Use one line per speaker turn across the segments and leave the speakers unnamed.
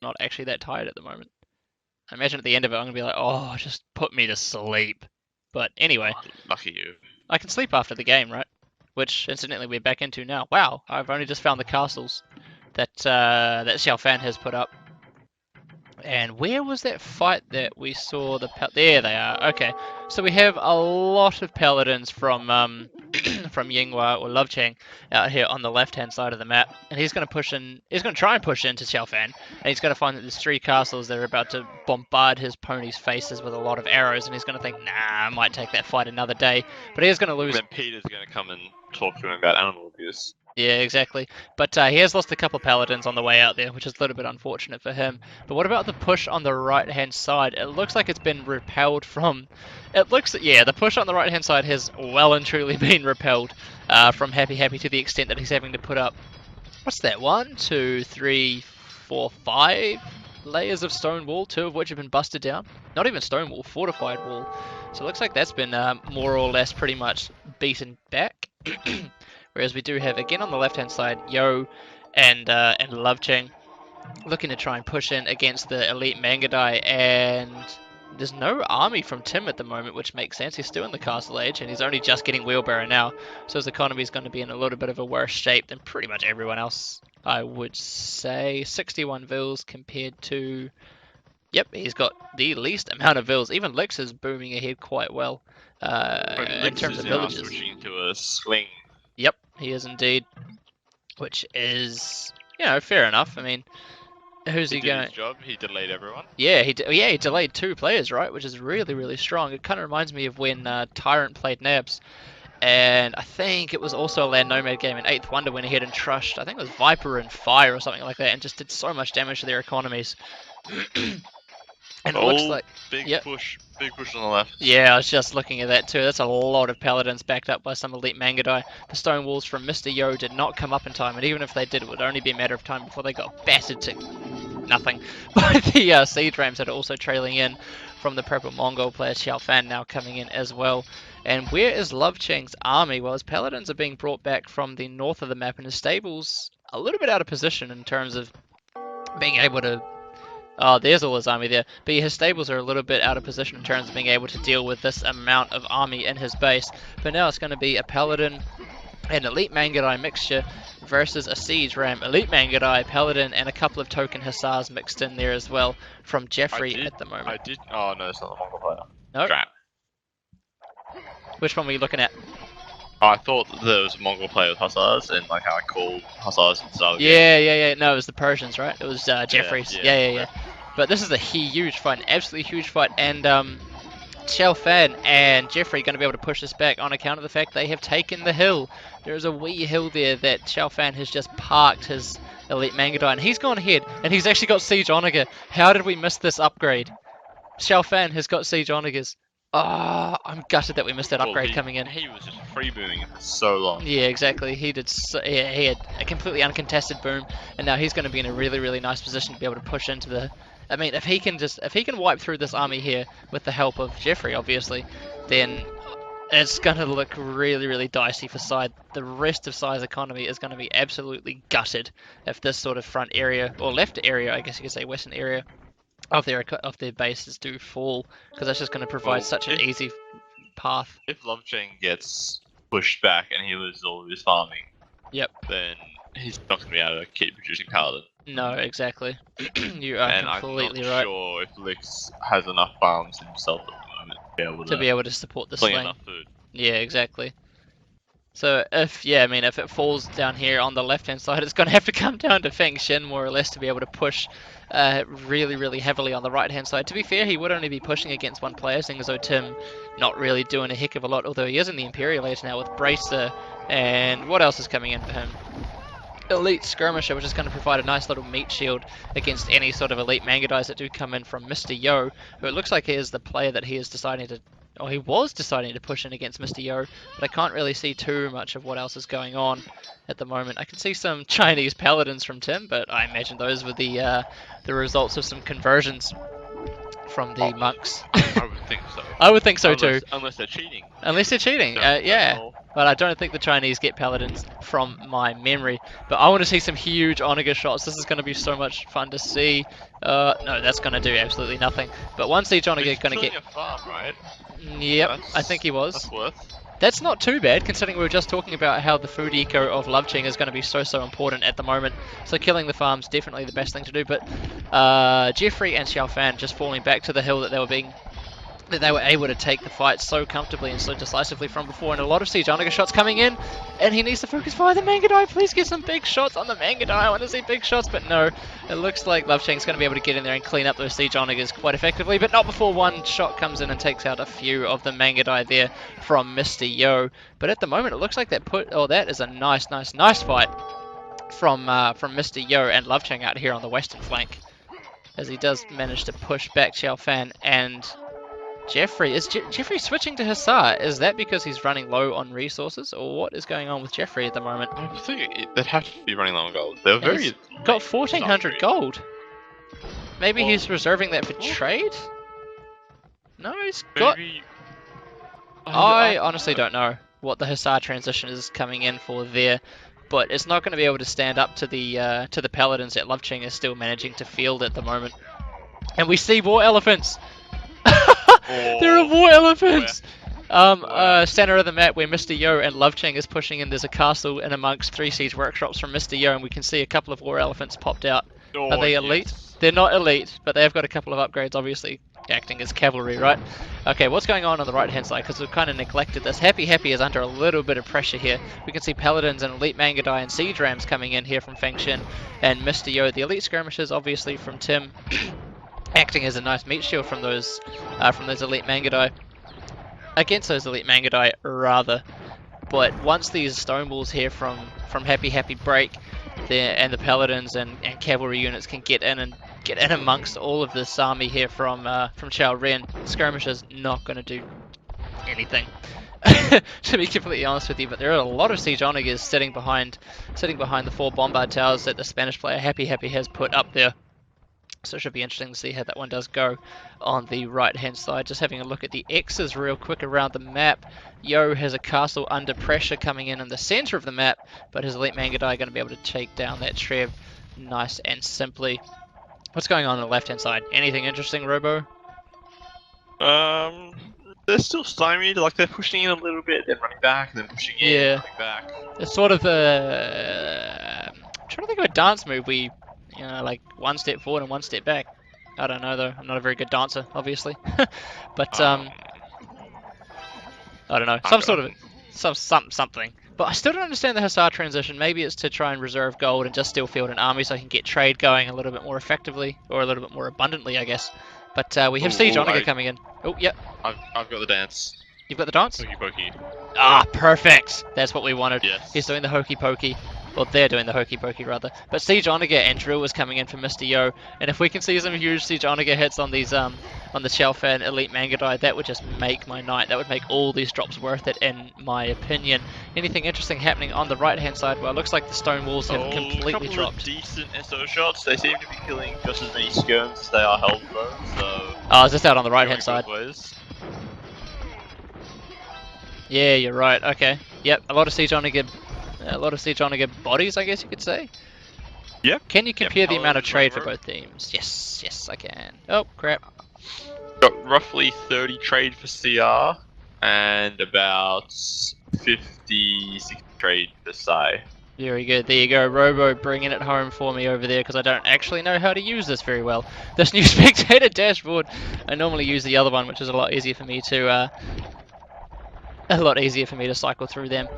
not actually that tired at the moment. I imagine at the end of it, I'm going to be like, oh, just put me to sleep. But anyway,
Oh, lucky you.
I can sleep after the game, right? Which, incidentally, we're back into now. Wow, I've only just found the castles that that Xiao Fan has put up. And where was that fight that we saw the there they are. Okay, so we have a lot of paladins from from Yinghua or Love Chang out here on the left hand side of the map, and he's going to push in. He's going to try and push into Xiaofan, and he's going to find that there's 3 castles that are about to bombard his pony's faces with a lot of arrows, and he's going to think, nah, I might take that fight another day, but he is going to lose.
Then Peter's going to come and talk to him about animal abuse.
Yeah, exactly. But he has lost a couple paladins on the way out there, which is a little bit unfortunate for him. But what about the push on the right-hand side? It looks like it's been repelled from... yeah, the push on the right-hand side has well and truly been repelled from Happy Happy to the extent that he's having to put up... What's that? 1, 2, 3, 4, 5 layers of stone wall, 2 of which have been busted down. Not even stone wall, fortified wall. So it looks like that's been more or less pretty much beaten back. Whereas we do have, again on the left-hand side, Yo and Love Chang looking to try and push in against the elite Mangadai, and there's no army from Tim at the moment, which makes sense. He's still in the castle age, and he's only just getting wheelbarrow now, so his economy is going to be in a little bit of a worse shape than pretty much everyone else, I would say. 61 vills compared to... Yep, he's got the least amount of vills. Even Lix is booming ahead quite well in terms of villages.
Switching to a sling.
Yep, he is indeed. Which is, you know, fair enough. I mean, who's he going?
His job. He delayed everyone.
Yeah, he delayed 2 players, right? Which is really, really strong. It kind of reminds me of when Tyrant played Nabs, and I think it was also a Land Nomad game in 8th Wonder when he hit and trushed. I think it was Viper and Fire or something like that, and just did so much damage to their economies. And it looks like
big push on the left.
Yeah, I was just looking at that too. That's a lot of paladins backed up by some elite Mangadai. The stone walls from Mr. Yo did not come up in time, and even if they did, it would only be a matter of time before they got battered to nothing by the siege rams that are also trailing in from the purple Mongol player Xiao Fan now coming in as well. And where is Love Chang's army? Well, his paladins are being brought back from the north of the map, and his stables a little bit out of position in terms of being able to... Oh, there's all his army there. But his stables are a little bit out of position in terms of being able to deal with this amount of army in his base. But now it's going to be a Paladin, an Elite Mangadai mixture versus a Siege Ram. Elite Mangadai, Paladin, and a couple of token Hussars mixed in there as well from Jeffrey at the moment.
Oh, no, it's not the Mongol player.
No.
Nope.
Which one were you looking at?
I thought there was a Mongol player with Hussars, and like how I called Hussars and stuff.
Yeah. No, it was the Persians, right? It was Jeffrey's. Yeah. But this is a huge fight, an absolutely huge fight, and Xiao Fan and Jeffrey are going to be able to push this back on account of the fact they have taken the hill. There is a wee hill there that Xiao Fan has just parked his elite Mangadai, and he's gone ahead, and he's actually got Siege Onager. How did we miss this upgrade? Xiao Fan has got Siege Onagers. Ah, I'm gutted that we missed that upgrade coming in.
He was just free booming for so long.
Yeah, exactly. He did. He had a completely uncontested boom, and now he's going to be in a really, really nice position to be able to push into the. I mean, if he can wipe through this army here with the help of Jeffrey, obviously, then it's going to look really, really dicey for Side. The rest of Side's economy is going to be absolutely gutted if this sort of front area or left area, I guess you could say, western area of their bases do fall, because that's just going to provide such an easy path.
If Love Chang gets pushed back and he loses all of his farming, then he's not going to be able to keep producing Paladin.
No, exactly. You are completely right.
I'm not sure if Lix has enough farms himself at the moment to
be able to support the
sling
sling.
Enough food.
Yeah, exactly. So if it falls down here on the left-hand side, it's going to have to come down to Feng Xin more or less to be able to push really, really heavily on the right-hand side. To be fair, he would only be pushing against one player, seeing as though Tim not really doing a heck of a lot, although he is in the Imperial Age now with Bracer, and what else is coming in for him? Elite Skirmisher, which is going to provide a nice little meat shield against any sort of elite Mangadais that do come in from Mr. Yo, who it looks like he is the player that he is deciding to... Or he was deciding to push in against Mr. Yo, but I can't really see too much of what else is going on at the moment. I can see some Chinese paladins from Tim, but I imagine those were the results of some conversions from the monks.
I would think so.
I would think so too.
Unless they're cheating.
Unless they're cheating, yeah. but I don't think the Chinese get paladins from my memory. But I want to see some huge Onager shots. This is going to be so much fun to see. No, that's going to do absolutely nothing. But one Siege Onager going to get...
a farm, right?
Yep, I think he was.
That's worth.
That's not too bad, considering we were just talking about how the food eco of Loveching is going to be so important at the moment. So killing the farm's definitely the best thing to do. But Jeffrey and Xiaofan just falling back to the hill that they were able to take the fight so comfortably and so decisively from before, and a lot of Siege Onager shots coming in, and he needs to focus fire the Mangadai. Please get some big shots on the Mangadai. I want to see big shots, but no, it looks like Lovechang's going to be able to get in there and clean up those Siege Onagers quite effectively, but not before one shot comes in and takes out a few of the Mangadai there from Mr. Yo. But at the moment, it looks like that is a nice fight from Mr. Yo and Lovechang out here on the western flank, as he does manage to push back Xiaofan and Jeffrey. Is Jeffrey switching to Hussar? Is that because he's running low on resources, or what is going on with Jeffrey at the moment?
I think they'd have to be running low on gold. They're very...
got 1400 gold. Maybe he's reserving that for trade? No, he's got... I honestly don't know what the Hussar transition is coming in for there, but it's not going to be able to stand up to the paladins that Loveching is still managing to field at the moment. And we see war elephants! There are war elephants! Center of the map where Mr. Yo and Lovechang is pushing in, there's a castle in amongst 3 siege workshops from Mr. Yo, and we can see a couple of war elephants popped out. Are they elite? Yes. They're not elite, but they have got a couple of upgrades, obviously acting as cavalry, right? Okay, what's going on the right hand side? Because we've kind of neglected this. Happy is under a little bit of pressure here. We can see paladins and elite Mangadai and siege rams coming in here from Fengshin and Mr. Yo. The elite skirmishers, obviously, from Tim. Acting as a nice meat shield from those elite Mangadai. Against those elite Mangadai, rather. But once these stone walls here from Happy break, and the paladins and cavalry units can get in amongst all of this army here from Chao Ren, skirmishers not going to do anything. To be completely honest with you, but there are a lot of siege onagers sitting behind the 4 bombard towers that the Spanish player Happy has put up there. So it should be interesting to see how that one does go on the right hand side. Just having a look at the X's real quick around the map. Yo has a castle under pressure coming in the center of the map, but his elite Mangadai are going to be able to take down that Trev nice and simply. What's going on the left hand side? Anything interesting, Robo?
They're still stymied, like they're pushing in a little bit, then running back, then pushing in, running back.
It's sort of I'm trying to think of a dance move like 1 step forward and 1 step back. I don't know though. I'm not a very good dancer, obviously. But I don't know. Some sort of something. But I still don't understand the Hussar transition. Maybe it's to try and reserve gold and just still field an army so I can get trade going a little bit more effectively, or a little bit more abundantly, I guess. But we have Siege Onager coming in. Oh, yep.
I've got the dance.
You've got the dance?
Hokey pokey.
Ah, perfect. That's what we wanted.
Yes.
He's doing the hokey pokey. Well, they're doing the hokey pokey rather. But Siege Onager and Drill is coming in for Mr. Yo, and if we can see some huge Siege Onager hits on these on the Xiaofan Elite Mangadai, that would just make my night. That would make all these drops worth it, in my opinion. Anything interesting happening on the right hand side? Well, it looks like the stone walls have completely dropped.
Of decent SO shots. They seem to be killing just as many skirms as they are health though. So.
Oh, is this out on the right hand side? Yeah, you're right. Okay. Yep, a lot of Siege Onager bodies, I guess you could say.
Yep.
Can you compare the amount of trade for both teams? Yes, I can. Oh, crap.
Got roughly 30 trade for CR and about 50, 60 trade for Psy.
Very good. There you go, Robo bringing it home for me over there, because I don't actually know how to use this very well. This new spectator dashboard. I normally use the other one, which is a lot easier for me to cycle through them.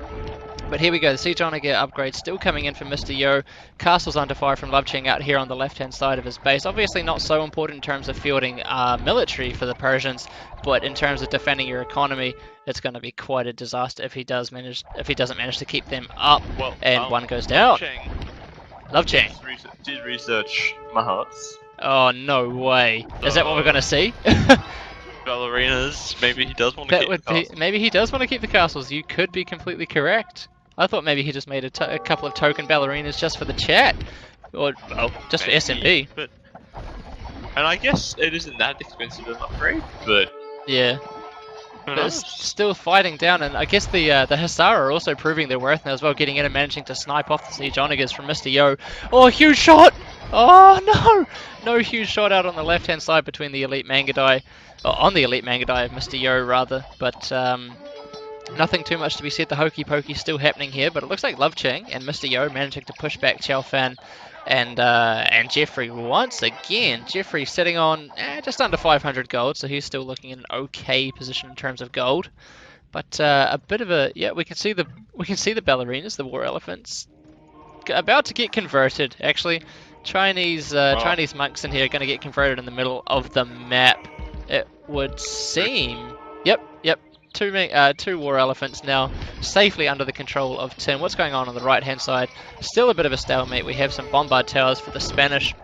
But here we go, the Siege Onager upgrade still coming in from Mr. Yo. Castle's under fire from Lovechang out here on the left-hand side of his base. Obviously not so important in terms of fielding military for the Persians, but in terms of defending your economy, it's going to be quite a disaster if he doesn't manage to keep them up. Well, and one goes down. Lovechang
did research Mahats.
Oh, no way. Is that what we're going to see?
Ballerinas. Maybe he does want to keep the castles.
Maybe he does want to keep the castles. You could be completely correct. I thought maybe he just made a couple of token ballerinas just for the chat, or just maybe, for SMB.
And I guess it isn't that expensive an upgrade, but
yeah.
Who
but
knows?
is still fighting down, and I guess the Hussar are also proving their worth now as well, getting in and managing to snipe off the Siege Onagers from Mr. Yo. Oh, huge shot! Oh no! No huge shot out on the left hand side between the Elite Mangadai, or on the Elite Mangadai of Mr. Yo rather, but nothing too much to be said. The hokey pokey still happening here, but it looks like Love Chang and Mr. Yo managing to push back Chao Fan and Jeffrey once again. Jeffrey sitting on just under 500 gold, so he's still looking in an okay position in terms of gold. But a bit of a we can see the ballerinas, the war elephants, about to get converted. Actually, Chinese Chinese monks in here are going to get converted in the middle of the map. It would seem. Yep. Two war elephants now safely under the control of Tim. What's going on the right hand side? Still a bit of a stalemate. We have some bombard towers for the Spanish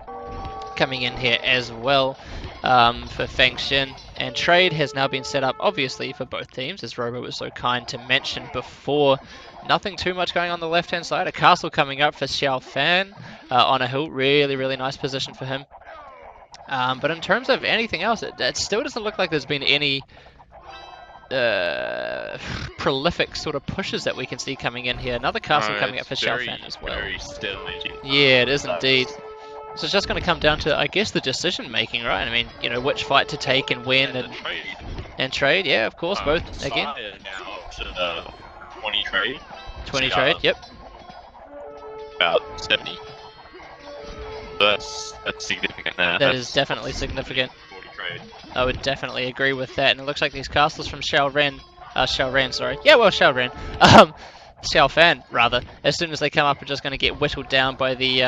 coming in here as well for Fengshin. And trade has now been set up obviously for both teams, as Robo was so kind to mention before. Nothing too much going on the left hand side. A castle coming up for Xiao Fan on a hill. Really nice position for him. But in terms of anything else, it still doesn't look like there's been any prolific sort of pushes that we can see coming in here. Another castle coming up for Xiao Fan as well.
Very steadily.
Yeah, it is indeed. So it's just going to come down to, I guess, the decision making, right? I mean, you know, which fight to take and when and trade. Yeah, of course, both again.
Now to 20 trade.
20 trade. Yep.
About 70. So that's significant now.
That is definitely significant.
40 trade.
I would definitely agree with that. And it looks like these castles from Xiao Ren, sorry. Yeah, well, Xiao Ren. Xiao Fan, rather. As soon as they come up, are just going to get whittled down by the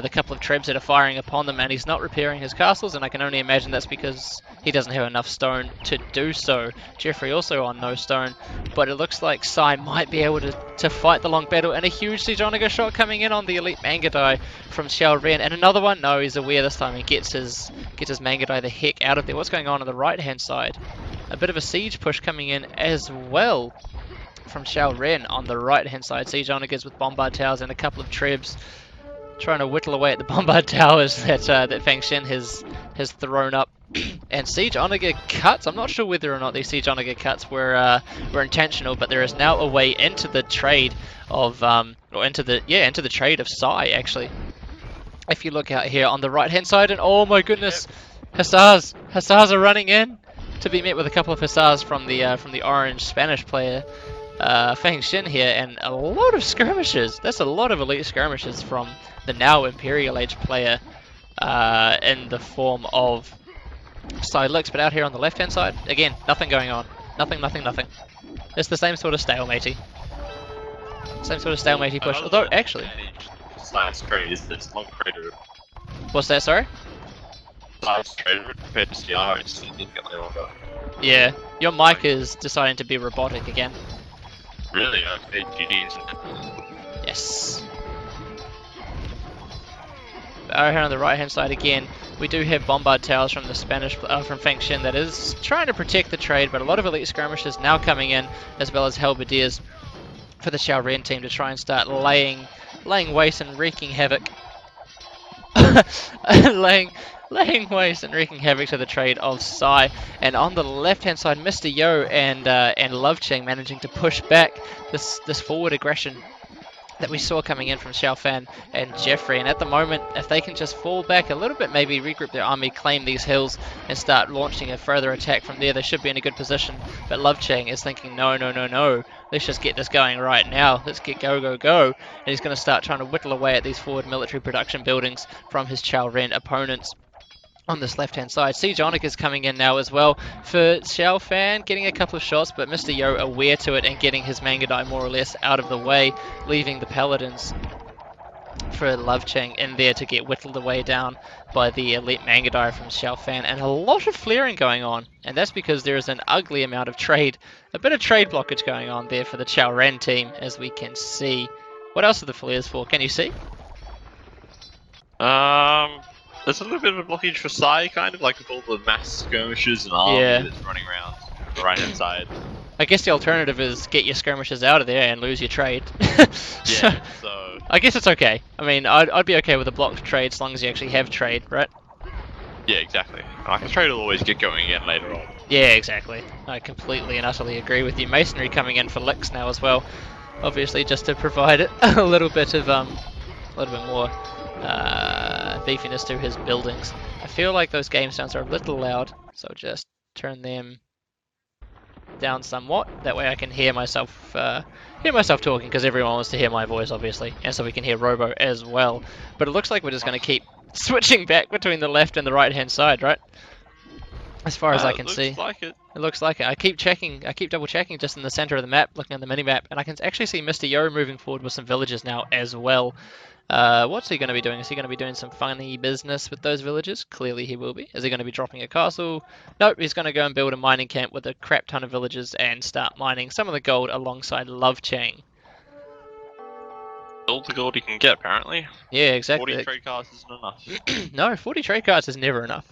couple of trebs that are firing upon them, and he's not repairing his castles, and I can only imagine that's because he doesn't have enough stone to do so. Jeffrey also on no stone, but it looks like Sai might be able to fight the long battle, and a huge Siege Onager shot coming in on the Elite Mangadai from Xiao Ren, and another one. No, he's aware this time. He gets his Mangadai the heck out of there. What's going on the right hand side? A bit of a siege push coming in as well from Xiao Ren on the right hand side. Siege Onagers with bombard towers and a couple of trebs trying to whittle away at the bombard towers that Fengshin has thrown up. And Siege Onager cuts. I'm not sure whether or not these Siege Onager cuts were intentional, but there is now a way into the trade of into the trade of Sai actually. If you look out here on the right hand side, and oh my goodness, Hussars are running in to be met with a couple of Hussars from the orange Spanish player. Feng Xin here, and a lot of skirmishes. That's a lot of elite skirmishes from the now Imperial Age player in the form of Sai Lix. But out here on the left hand side, again, nothing going on. Nothing. It's the same sort of stalemate-y. Push. Although, actually...
Science trade is this long trader.
What's that, sorry?
Science trader compared to CR is significantly longer.
Yeah, your mic is deciding to be robotic again.
Really? Okay, GG's.
Yes. Over here on the right hand side again, we do have bombard towers from the Spanish, from Feng Xin that is trying to protect the trade, but a lot of elite skirmishers now coming in, as well as halberdiers for the Xiao Ren team to try and start laying waste and wreaking havoc. laying waste and wreaking havoc to the trade of Sai. And on the left hand side, Mr. Yo and Love Chang managing to push back this forward aggression that we saw coming in from Xiao Fan and Jeffrey. And at the moment, if they can just fall back a little bit, maybe regroup their army, claim these hills, and start launching a further attack from there, they should be in a good position. But Love Chang is thinking, no, let's just get this going right now. Let's get go. And he's going to start trying to whittle away at these forward military production buildings from his Chao Ren opponents. On this left-hand side, Siege Onager is coming in now as well for Xiao Fan, getting a couple of shots, but Mr. Yo aware to it and getting his Mangadai more or less out of the way, leaving the Paladins for Love Chang in there to get whittled away down by the Elite Mangadai from Xiao Fan, and a lot of flaring going on, and that's because there is an ugly amount of trade, a bit of trade blockage going on there for the Chao Ren team, as we can see. What else are the flares for? Can you see?
There's a little bit of a blockage for Sai, kind of, like with all the mass skirmishes and army that's running around the right hand side.
I guess the alternative is get your skirmishes out of there and lose your trade.
So
I guess it's okay. I mean, I'd be okay with a blocked trade as long as you actually have trade, right?
Yeah, exactly. Like the trade will always get going again later on.
Yeah, exactly. I completely and utterly agree with you. Masonry coming in for licks now as well, obviously just to provide it a little bit of a little bit more beefiness to his buildings. I feel like those game sounds are a little loud, so just turn them down somewhat. That way I can hear myself talking, because everyone wants to hear my voice, obviously, and so we can hear Robo as well. But it looks like we're just going to keep switching back between the left and the right hand side, right? As far as I can see.
Looks like it.
It looks like it. I keep double checking just in the center of the map, looking at the mini map, and I can actually see Mr. Yo moving forward with some villages now as well. What's he going to be doing? Is he going to be doing some funny business with those villages? Clearly he will be. Is he going to be dropping a castle? Nope, he's going to go and build a mining camp with a crap ton of villages and start mining some of the gold alongside Love Chang.
All the gold he can get, apparently.
Yeah, exactly.
40 trade cards isn't enough.
No, 40 trade cards is never enough.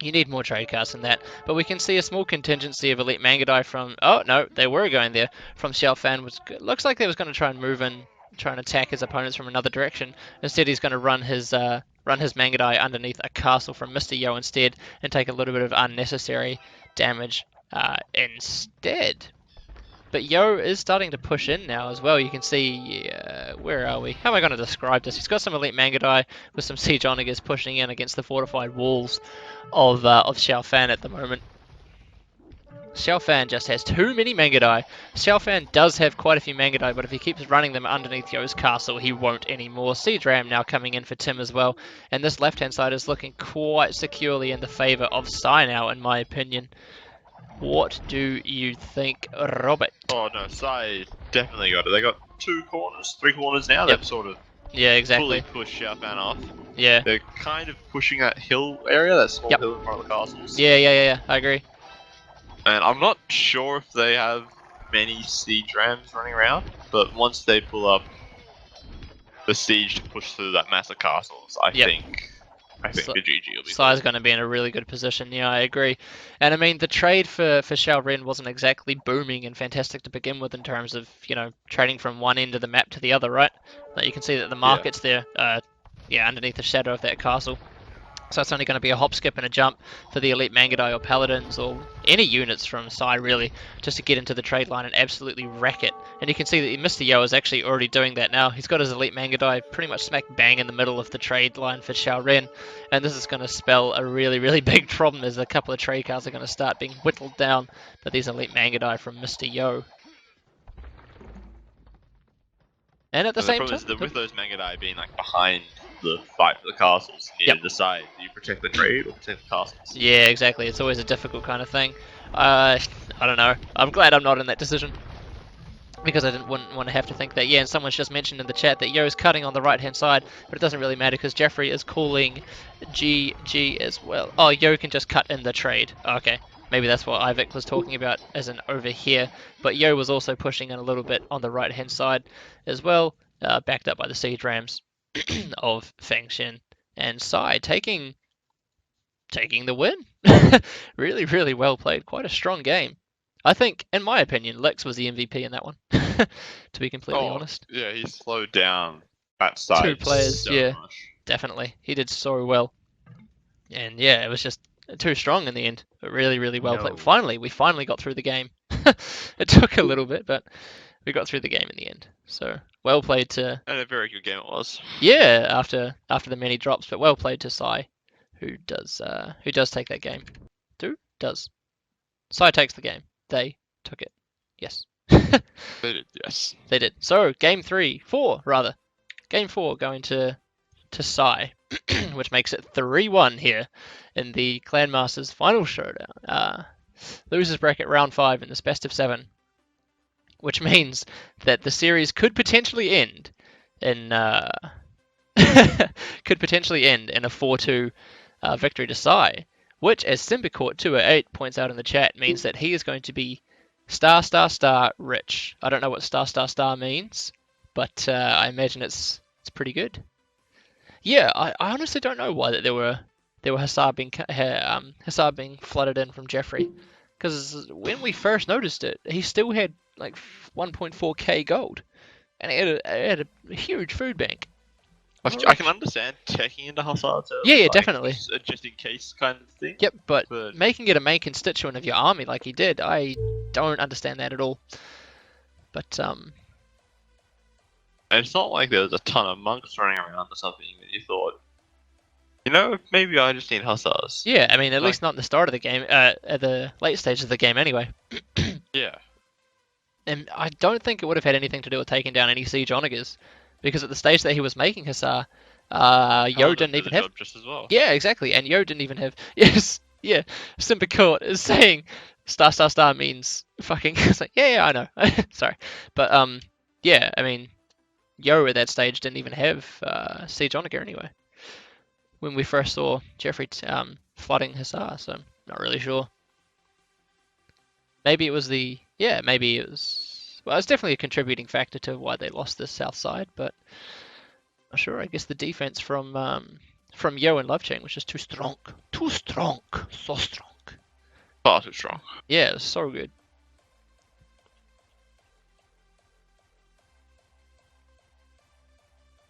You need more trade cards than that. But we can see a small contingency of Elite Mangadai from... Oh, no, they were going there. From Xiaofan. Looks like they was going to try and move in, try and attack his opponents from another direction. Instead, he's going to run his Mangadai underneath a castle from Mr. Yo instead, and take a little bit of unnecessary damage instead. But Yo is starting to push in now as well. You can see, where are we? How am I going to describe this? He's got some Elite Mangadai with some Siege Onagers pushing in against the fortified walls of Xiaofan at the moment. Xiaofan just has too many Mangadai. Xiaofan does have quite a few Mangadai, but if he keeps running them underneath Yo's castle, he won't anymore. Siege Ram now coming in for Tim as well. And this left-hand side is looking quite securely in the favour of Sai now, in my opinion. What do you think, Robert?
Oh no, Sai definitely got it. They got 3 corners now.
Yep.
They've sort of
exactly.
fully pushed Xiaofan off.
Yeah.
They're kind of pushing that hill area, that small hill in front of the castles.
Yeah. I agree.
And I'm not sure if they have many siege rams running around, but once they pull up the siege to push through that mass of castles, I think the GG will be.
Sai's going to be in a really good position. Yeah, I agree. And I mean, the trade for Chao Ren wasn't exactly booming and fantastic to begin with in terms of, trading from one end of the map to the other, right? Like you can see that the market's there, underneath the shadow of that castle. So it's only going to be a hop, skip, and a jump for the Elite Mangadai or Paladins or any units from Sai, really, just to get into the trade line and absolutely wreck it. And you can see that Mr. Yo is actually already doing that now. He's got his Elite Mangadai pretty much smack bang in the middle of the trade line for Chao Ren. And this is going to spell a really, really big problem as a couple of trade cards are going to start being whittled down by these Elite Mangadai from Mr. Yo. And at the same time,
with those Mangadai being like behind the fight for the castles, you need to decide: do you protect the trade or protect the castles?
Yeah, exactly. It's always a difficult kind of thing. I don't know. I'm glad I'm not in that decision, because I wouldn't want to have to think that. Yeah, and someone's just mentioned in the chat that Yo's cutting on the right hand side, but it doesn't really matter because Jeffrey is calling GG as well. Oh, Yo can just cut in the trade. Okay. Maybe that's what Ivic was talking about as in over here. But Yo was also pushing in a little bit on the right hand side as well, backed up by the Siege Rams of Fengshen and Sai taking the win. Really, really well played. Quite a strong game. I think, in my opinion, Lex was the MVP in that one, to be completely honest.
Yeah, he slowed down that side.
2 players,
so
yeah,
much.
Definitely. He did so well. And yeah, it was just too strong in the end, but really, really well played. We finally got through the game. It took a little bit, but we got through the game in the end. So well played to.
And a very good game it was.
Yeah, after the many drops, but well played to Sai, who does take that game. Does. Sai takes the game. They took it. Yes.
They did. Yes.
They did. So game 4 rather. Game 4 going to Sai, which makes it 3-1 here in the Clan Masters Final Showdown. Losers bracket round 5 in this best of 7, which means that the series could potentially end in a 4-2 victory to Sai, which, as Simbicourt208 points out in the chat, means that he is going to be star rich. I don't know what star means, but I imagine it's pretty good. Yeah, I honestly don't know why that there were Hussar being flooded in from Jeffrey, because when we first noticed it, he still had like 1.4k gold, and he had a huge food bank.
I can understand checking into Hussars early,
Yeah,
like,
definitely.
just in case kind of thing.
Yep, but
But
making it a main constituent of your army like he did, I don't understand that at all. But
it's not like there was a ton of monks running around or something that you thought, maybe I just need Hussars.
yeah, I mean, at
Like-
least not in the start of the game, at the late stages of the game anyway.
Yeah.
And I don't think it would have had anything to do with taking down any siege onagers, because at the stage that he was making Hussar, Yo
Paladin
didn't
did
even
the
have.
job just as well.
Yeah, exactly, and Yo didn't even have. Yes, yeah. Simba Court is saying star star star means fucking. It's like, yeah, I know. Sorry, but yeah, I mean, Yo at that stage didn't even have siege onager anyway. When we first saw Jeffrey flooding Hussar, so I'm not really sure. Maybe it was maybe it was. Well, it's definitely a contributing factor to why they lost the south side, but not sure. I guess the defense from Yo and Love Chain was just too strong, so strong.
Far too strong.
Yeah, it was so good.